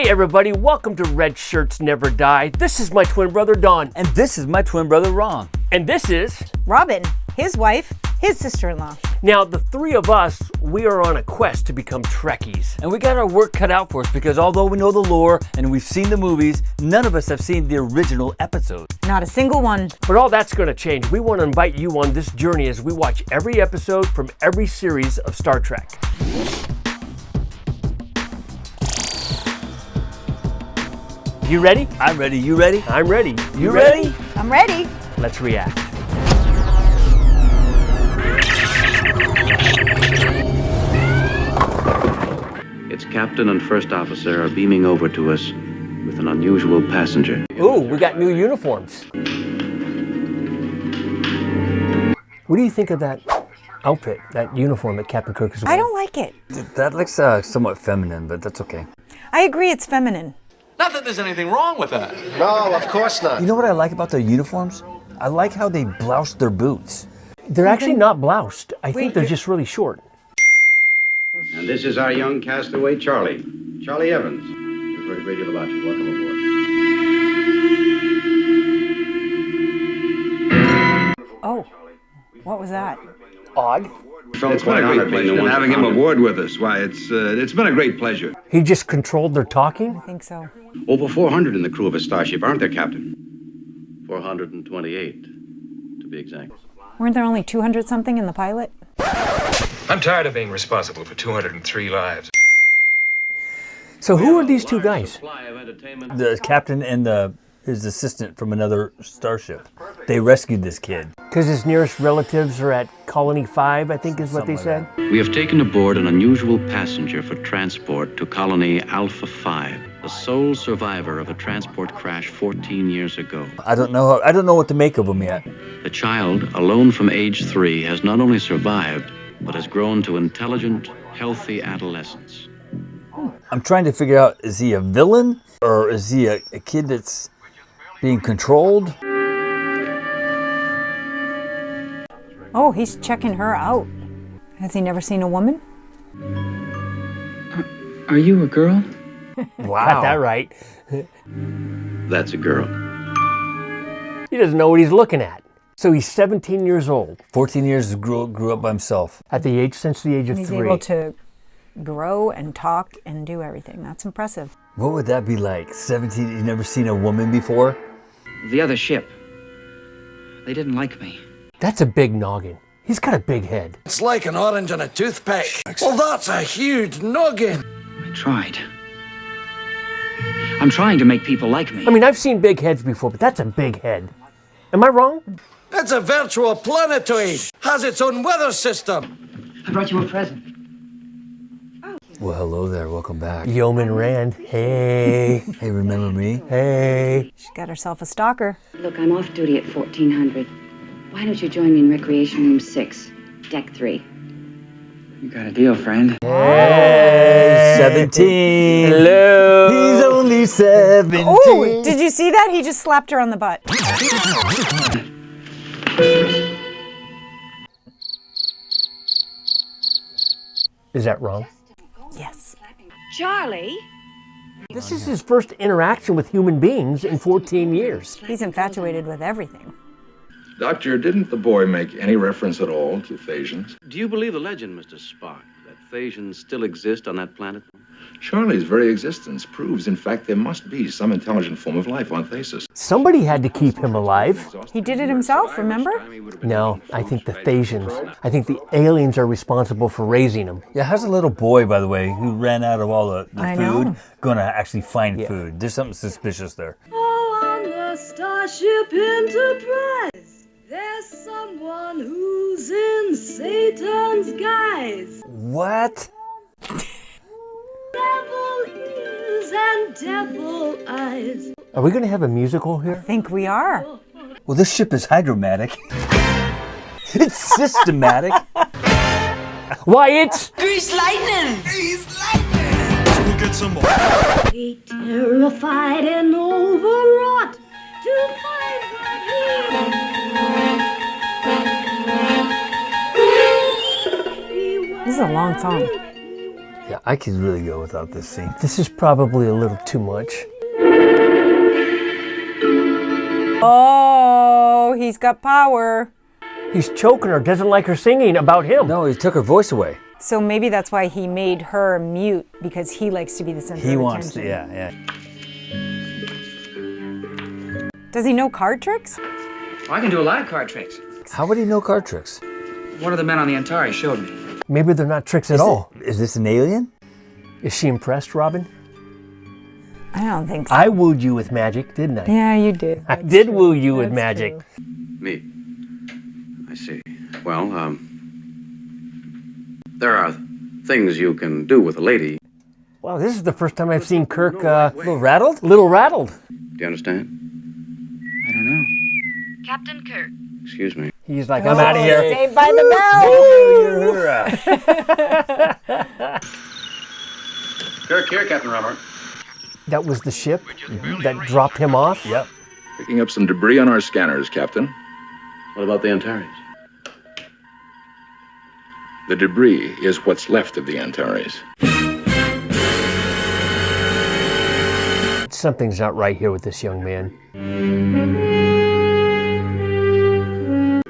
Hey everybody, welcome to Red Shirts Never Die. This is my twin brother Don. And this is my twin brother Ron. And this is... Robin, his wife, his sister-in-law. Now, the three of us, we are on a quest to become Trekkies. And we got our work cut out for us because although we know the lore and we've seen the movies, none of us have seen the original episodes. Not a single one. But all that's going to change. We want to invite you on this journey as we watch every episode from every series of Star Trek. You ready? I'm ready. You ready? I'm ready. You ready? I'm ready. Let's react. Its captain and first officer are beaming over to us with an unusual passenger. Ooh, we got new uniforms. What do you think of that outfit, that uniform that Captain Kirk is wearing? I don't like it. That looks somewhat feminine, but that's okay. I agree it's feminine. Not that there's anything wrong with that. No, of course not. You know what I like about their uniforms? I like how they blouse their boots. They're actually not bloused. I think they're just really short. And this is our young castaway, Charlie. Charlie Evans. We've heard a great deal about you. Welcome aboard. Oh, what was that? Odd. It's been a great pleasure having him aboard with us. Why, it's been a great pleasure. He just controlled their talking? I think so. Over 400 in the crew of a starship, aren't there, Captain? 428, to be exact. Weren't there only 200-something in the pilot? I'm tired of being responsible for 203 lives. So who are these two guys? The captain and his assistant from another starship. They rescued this kid. Because his nearest relatives are at Colony 5, I think is what they said. We have taken aboard an unusual passenger for transport to Colony Alpha 5, the sole survivor of a transport crash 14 years ago. I don't know what to make of him yet. The child, alone from age 3, has not only survived, but has grown to intelligent, healthy adolescence. I'm trying to figure out, is he a villain? Or is he a kid that's being controlled? Oh, he's checking her out. Has he never seen a woman? Are you a girl? Wow. Got that right. That's a girl. He doesn't know what he's looking at. So he's 17 years old. 14 years grew up by himself. Since the age of 3. He's able to grow and talk and do everything. That's impressive. What would that be like? 17, you've never seen a woman before? The other ship. They didn't like me. That's a big noggin. He's got a big head. It's like an orange and a toothpick. Well, that's a huge noggin. I tried. I'm trying to make people like me. I mean, I've seen big heads before, but that's a big head. Am I wrong? It's a virtual planetoid. Has its own weather system. I brought you a present. Well, hello there. Welcome back. Yeoman Rand. Hey. Hey, remember me? Hey. She got herself a stalker. Look, I'm off duty at 1400. Why don't you join me in Recreation Room 6, Deck 3? You got a deal, friend. Hey, 17. Hello. He's only 17. Oh, did you see that? He just slapped her on the butt. Is that wrong? Yes. Charlie? This is his first interaction with human beings in 14 years. He's infatuated with everything. Doctor, didn't the boy make any reference at all to Thasians? Do you believe the legend, Mr. Spock, that Thasians still exist on that planet? Charlie's very existence proves, in fact, there must be some intelligent form of life on Thasus. Somebody had to keep him alive. He did it himself, remember? No, I think the Thasians. I think the aliens are responsible for raising him. Yeah, how's a little boy, by the way, who ran out of all the I food, know. gonna actually find food? There's something suspicious there. Oh, on the Starship Enterprise, there's someone who's in Satan's guise. What? Devil ears and devil eyes. Are we going to have a musical I here? think we are. Well, this ship is hydromatic. It's systematic. Why, it's... Grease lightning! Grease lightning! We'll get some more. Be terrified and overwrought to find that This is a long song. Yeah, I could really go without this scene. This is probably a little too much. Oh, he's got power. He's choking her, doesn't like her singing about him. No, he took her voice away. So maybe that's why he made her mute, because he likes to be the center He of wants to, attention. yeah. Does he know card tricks? Well, I can do a lot of card tricks. How would he know card tricks? One of the men on the Antares showed me. Maybe they're not tricks at all. Is this an alien? Is she impressed, Robin? I don't think so. I wooed you with magic, didn't I? Yeah, you did. I did woo you with magic. True. Me. I see. Well, there are things you can do with a lady. Wow, this is the first time I've seen Kirk A little rattled? little rattled. Do you understand? I don't know. Captain Kirk. Excuse me. He's like, I'm out of here. Saved by the bell. Kirk here, Captain Robert. That was the ship that dropped him off? Yep. Picking up some debris on our scanners, Captain. What about the Antares? The debris is what's left of the Antares. Something's not right here with this young man.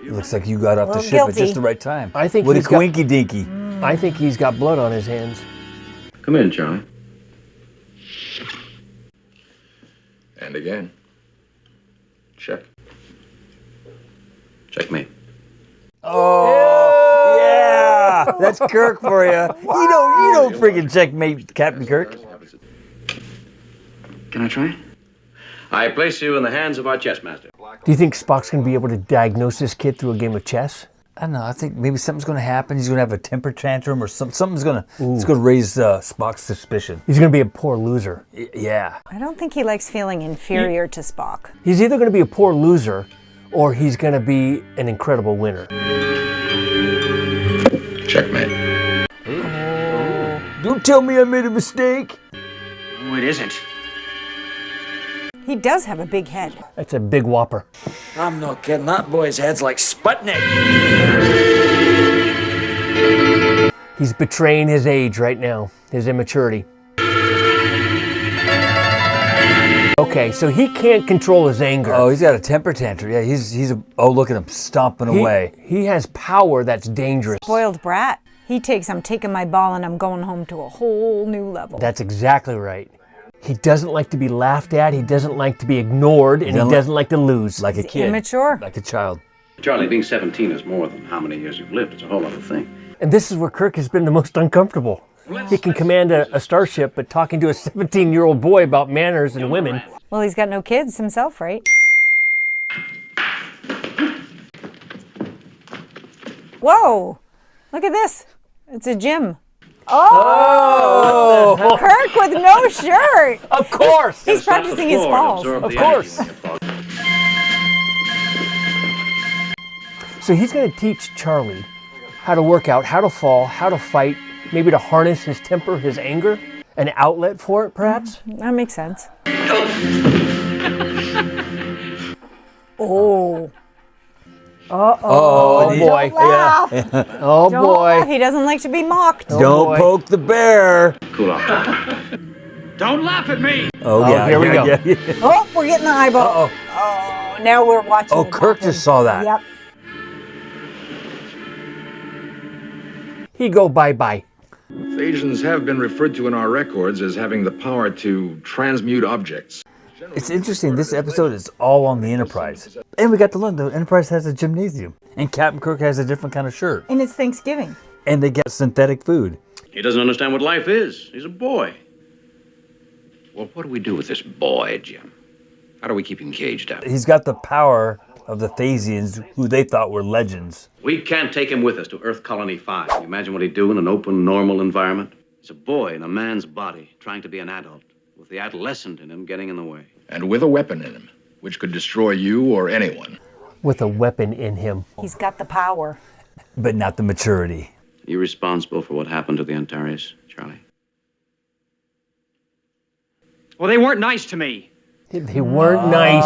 It looks like you got off the Well, ship guilty. at just the right time. I think What a he's got- quinky dinky. I think he's got blood on his hands. Come in, Charlie. And again. Check. Checkmate. Oh, yeah! That's Kirk for you. You don't freaking checkmate Captain Kirk. Can I try? I place you in the hands of our chess master. Do you think Spock's going to be able to diagnose this kid through a game of chess? I don't know. I think maybe something's going to happen. He's going to have a temper tantrum, or something's going to raise Spock's suspicion. He's going to be a poor loser. Yeah. I don't think he likes feeling inferior to Spock. He's either going to be a poor loser or he's going to be an incredible winner. Checkmate. Don't tell me I made a mistake. Oh, it isn't. He does have a big head. That's a big whopper. I'm not kidding. That boy's head's like Sputnik. He's betraying his age right now, his immaturity. Okay, so he can't control his anger. Oh, he's got a temper tantrum. Yeah, oh, look at him stomping away. He has power that's dangerous. Spoiled brat. He takes, I'm taking my ball and I'm going home to a whole new level. That's exactly right. He doesn't like to be laughed at, he doesn't like to be ignored, and he doesn't like to lose. Like a He's kid. immature. Like a child. Charlie, being 17 is more than how many years you've lived. It's a whole other thing. And this is where Kirk has been the most uncomfortable. He can command a starship, but talking to a 17-year-old boy about manners and women. Well, he's got no kids himself, right? Whoa! Look at this. It's a gym. Oh! Kirk with no shirt. Of course! He's practicing his falls. Of course. So he's going to teach Charlie how to work out, how to fall, how to fight, maybe to harness his temper, his anger, an outlet for it, perhaps? That makes sense. Oh. Oh, boy. Don't laugh. Oh, Don't boy. laugh. He doesn't like to be mocked. Don't boy. poke the bear. Cool off. Don't laugh at me! Oh, yeah. here we go. Yeah. Oh, we're getting the eyeball. Uh-oh. Oh, now we're watching. Oh, it Kirk happen. just saw that. Yep. He go bye-bye. Thasians have been referred to in our records as having the power to transmute objects. It's interesting. This episode is all on the Enterprise. And we got to learn the Enterprise has a gymnasium. And Captain Kirk has a different kind of shirt. And it's Thanksgiving. And they get synthetic food. He doesn't understand what life is. He's a boy. Well, what do we do with this boy, Jim? How do we keep him caged up? He's got the power of the Thasians, who they thought were legends. We can't take him with us to Earth Colony 5. Can you imagine what he'd do in an open, normal environment? He's a boy in a man's body, trying to be an adult, with the adolescent in him getting in the way. And with a weapon in him, which could destroy you or anyone. With a weapon in him. He's got the power. But not the maturity. Are you responsible for what happened to the Antares, Charlie? Well, they weren't nice to me. They weren't nice.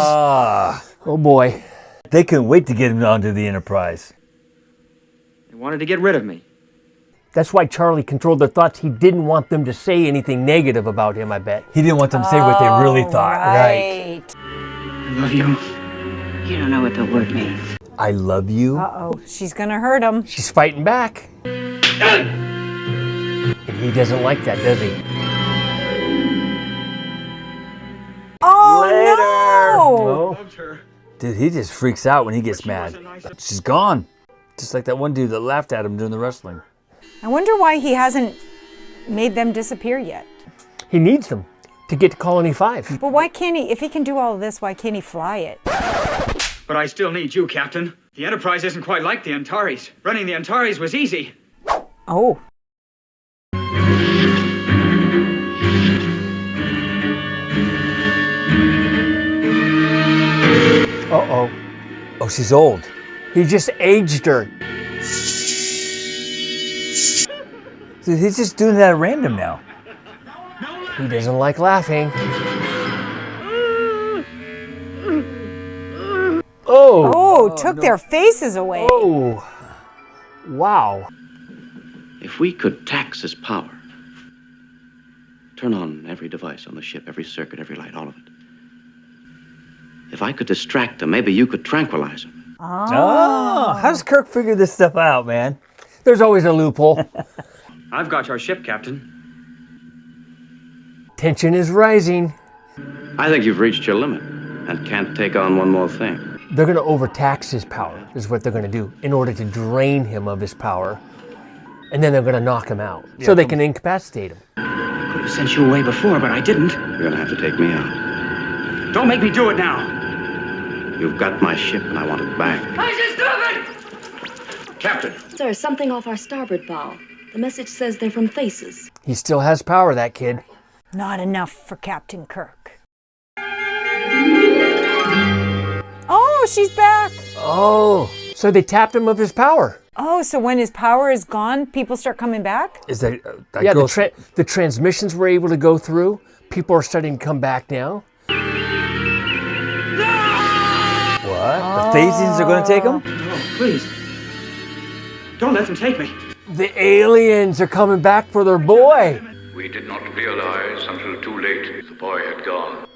Oh, boy. They couldn't wait to get him onto the Enterprise. They wanted to get rid of me. That's why Charlie controlled their thoughts. He didn't want them to say anything negative about him, I bet. He didn't want them to say what they really thought. Right. I love you. You don't know what the word means. I love you. Uh-oh, she's gonna hurt him. She's fighting back. And he doesn't like that, does he? Oh, no! Oh. Dude, he just freaks out when he gets mad. She's gone. Just like that one dude that laughed at him during the wrestling. I wonder why he hasn't made them disappear yet. He needs them to get to Colony 5. But why can't he, if he can do all of this, why can't he fly it? But I still need you, Captain. The Enterprise isn't quite like the Antares. Running the Antares was easy. Oh. Uh-oh. Oh, she's old. He just aged her. Dude, he's just doing that at random now. He doesn't like laughing. Oh. Oh, took their faces away. Oh. Wow. If we could tax his power, turn on every device on the ship, every circuit, every light, all of it. If I could distract him, maybe you could tranquilize him. Oh, how does Kirk figure this stuff out, man? There's always a loophole. I've got your ship, Captain. Tension is rising. I think you've reached your limit and can't take on one more thing. They're going to overtax his power, is what they're going to do, in order to drain him of his power. And then they're going to knock him out, so they can incapacitate him. I could have sent you away before, but I didn't. You're going to have to take me out. Don't make me do it now. You've got my ship and I want it back. Captain. Sir, something off our starboard bow. The message says they're from Thasus. He still has power, that kid. Not enough for Captain Kirk. Oh, she's back. Oh, so they tapped him of his power. Oh, so when his power is gone, people start coming back? Is that, Yeah, the transmissions were able to go through. People are starting to come back now. What? The Thasians are going to take him? Oh, please. Don't let them take me. The aliens are coming back for their boy. We did not realize until too late the boy had gone.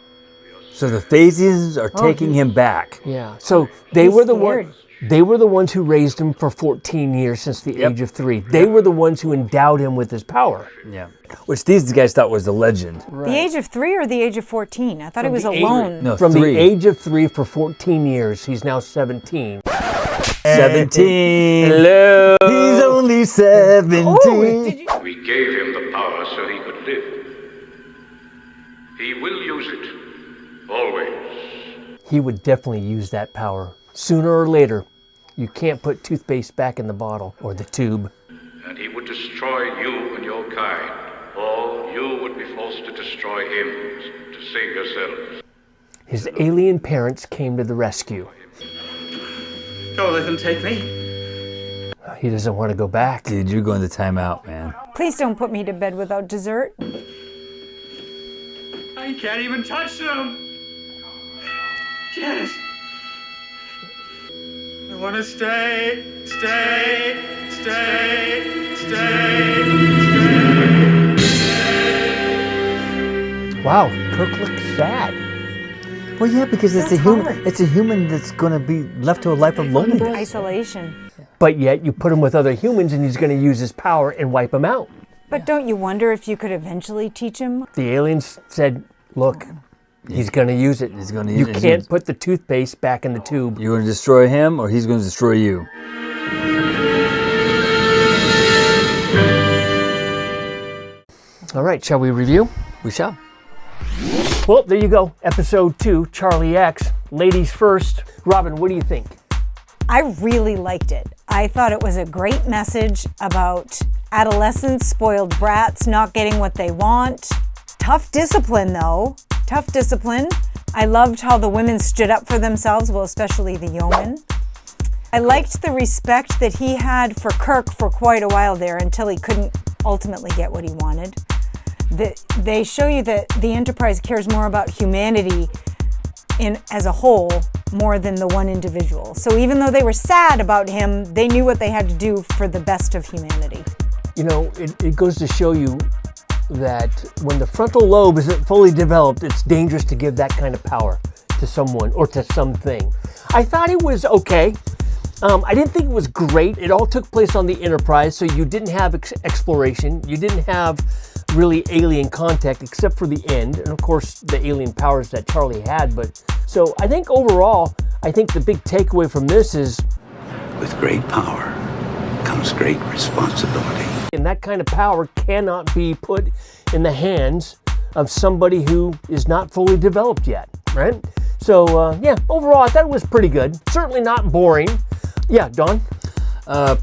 So the Thasians are taking him back. Yeah. So they were the ones. They were the ones who raised him for 14 years since the age of 3. They were the ones who endowed him with his power. Yeah. Which these guys thought was a legend. The age of 3 or the age of 14? I thought he was alone. No, From 3. the age of 3 for 14 years, he's now 17. 17. Hello. He's only 17. We gave him the power so he could live. He will use it. Always. He would definitely use that power. Sooner or later, you can't put toothpaste back in the bottle or the tube. And he would destroy you and your kind. Or you would be forced to destroy him to save yourselves. His alien parents came to the rescue. Don't let them take me. He doesn't want to go back. Dude, you're going to timeout, man. Please don't put me to bed without dessert. I can't even touch them. Janice. I want to stay. Wow, Kirk looks sad. Well, yeah, because it's a human. It's a human that's going to be left to a life of loneliness. Isolation. But yet you put him with other humans and he's going to use his power and wipe them out. But don't you wonder if you could eventually teach him? The aliens said, look, he's going to use it. He's going to use it. You can't put the toothpaste back in the tube. You're going to destroy him, or he's going to destroy you. All right, shall we review? We shall. Well, there you go. Episode 2, Charlie X. Ladies first. Robin, what do you think? I really liked it. I thought it was a great message about adolescents, spoiled brats, not getting what they want. Tough discipline, though. Tough discipline. I loved how the women stood up for themselves, well, especially the yeoman. I liked the respect that he had for Kirk for quite a while there until he couldn't ultimately get what he wanted. They show you that the Enterprise cares more about humanity as a whole more than the one individual. So even though they were sad about him, they knew what they had to do for the best of humanity. You know, it goes to show you that when the frontal lobe isn't fully developed, it's dangerous to give that kind of power to someone or to something. I thought it was okay. I didn't think it was great. It all took place on the Enterprise, so you didn't have exploration. You didn't have really alien contact except for the end, and of course the alien powers that Charlie had. But so I think overall, I think the big takeaway from this is, with great power comes great responsibility. And that kind of power cannot be put in the hands of somebody who is not fully developed yet, right? So yeah, overall I thought it was pretty good. Certainly not boring. Yeah, Don?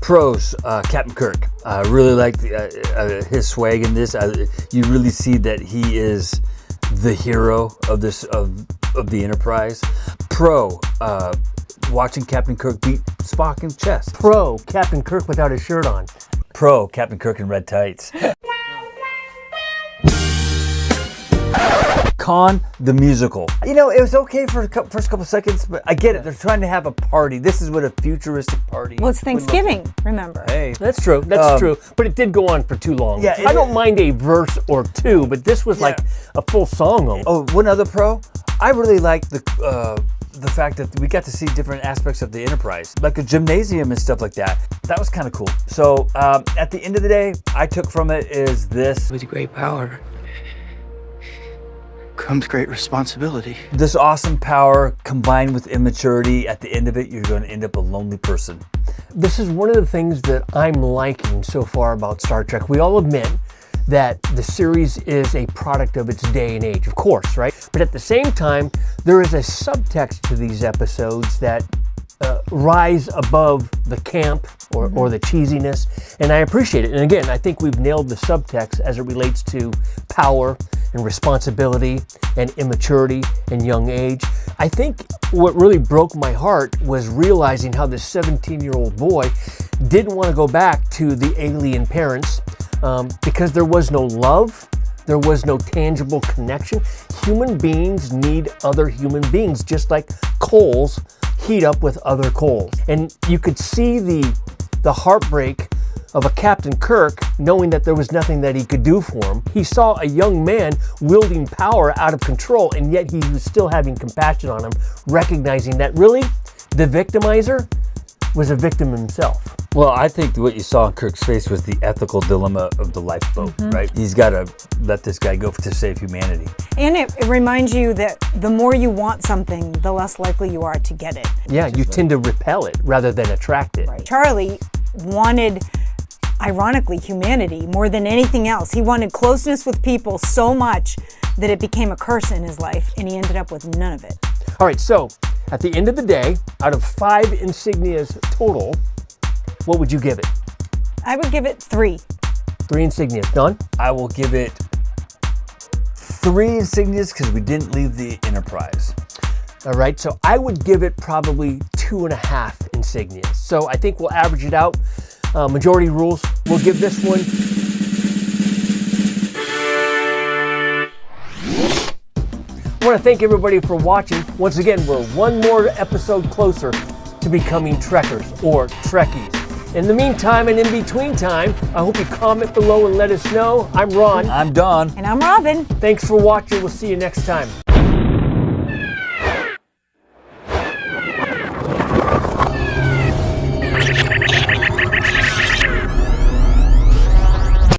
Pros, Captain Kirk. I really liked his swag in this. You really see that he is the hero of this of the Enterprise. Pro, watching Captain Kirk beat Spock in chess. Pro, Captain Kirk without his shirt on. Pro, Captain Kirk in red tights. Con, the musical. You know, it was okay for the first couple seconds, but I get it. They're trying to have a party. This is what a futuristic party. Well, it's Thanksgiving, remember? Hey. That's true. That's true. But it did go on for too long. Yeah, I don't mind a verse or two, but this was like a full song almost. Oh, one other pro. I really like the fact that we got to see different aspects of the Enterprise, like a gymnasium and stuff like that. That was kind of cool. So at the end of the day, I took from it is this. With great power comes great responsibility. This awesome power combined with immaturity, at the end of it, you're going to end up a lonely person. This is one of the things that I'm liking so far about Star Trek. We all admit that the series is a product of its day and age, of course, right? But at the same time, there is a subtext to these episodes that rise above the camp or the cheesiness, and I appreciate it. And again, I think we've nailed the subtext as it relates to power and responsibility and immaturity and young age. I think what really broke my heart was realizing how this 17-year-old boy didn't want to go back to the alien parents because there was no love, there was no tangible connection. Human beings need other human beings, just like coals heat up with other coals. And you could see the heartbreak of a Captain Kirk knowing that there was nothing that he could do for him. He saw a young man wielding power out of control, and yet he was still having compassion on him, recognizing that really the victimizer was a victim himself. Well, I think what you saw in Kirk's face was the ethical dilemma of the lifeboat, right? He's got to let this guy go to save humanity. And it reminds you that the more you want something, the less likely you are to get it. Yeah, you tend to repel it rather than attract it. Right. Charlie wanted, ironically, humanity more than anything else. He wanted closeness with people so much that it became a curse in his life, and he ended up with none of it. All right, so at the end of the day, out of 5 insignias total, what would you give it? I would give it 3. 3 insignias. Don? I will give it 3 insignias because we didn't leave the Enterprise. All right, so I would give it probably 2.5 insignias. So I think we'll average it out. Majority rules. We'll give this one. I want to thank everybody for watching. Once again, we're one more episode closer to becoming Trekkers or Trekkies. In the meantime and in between time, I hope you comment below and let us know. I'm Ron. I'm Don. And I'm Robin. Thanks for watching. We'll see you next time.